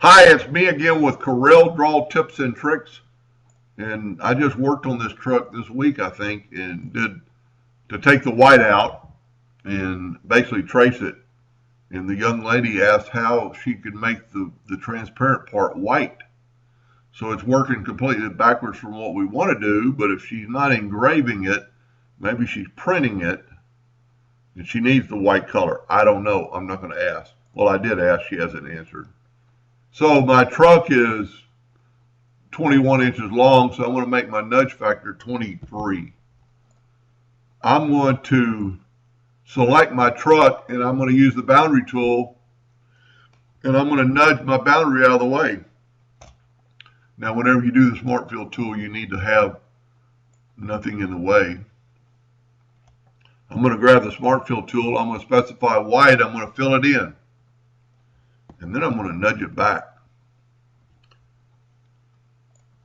Hi, it's me again with Corel Draw tips and tricks. And I just worked on this truck this week, I think, and did to take the white out and basically trace it. And the young lady asked how she could make the transparent part white. So it's working completely backwards from what we want to do, but if she's not engraving it, maybe she's printing it and she needs the white color. I don't know. I'm not going to ask. Well, I did ask. She hasn't answered. So my truck is 21 inches long, so I'm going to make my nudge factor 23. I'm going to select my truck and I'm going to use the boundary tool and I'm going to nudge my boundary out of the way. Now whenever you do the smart fill tool, you need to have nothing in the way. I'm going to grab the smart fill tool, I'm going to specify white, I'm going to fill it in. And then I'm going to nudge it back.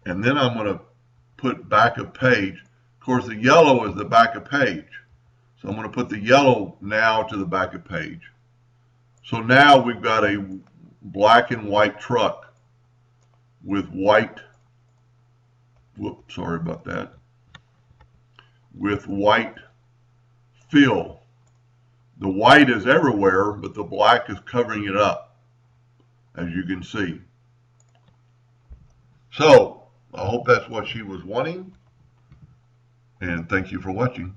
And then I'm going to put back of page. Of course, the yellow is the back of page. So I'm going to put the yellow now to the back of page. So now we've got a black and white truck with white, whoops, sorry about that, with white fill. The white is everywhere, but the black is covering it up, as you can see. So I hope that's what she was wanting, and thank you for watching.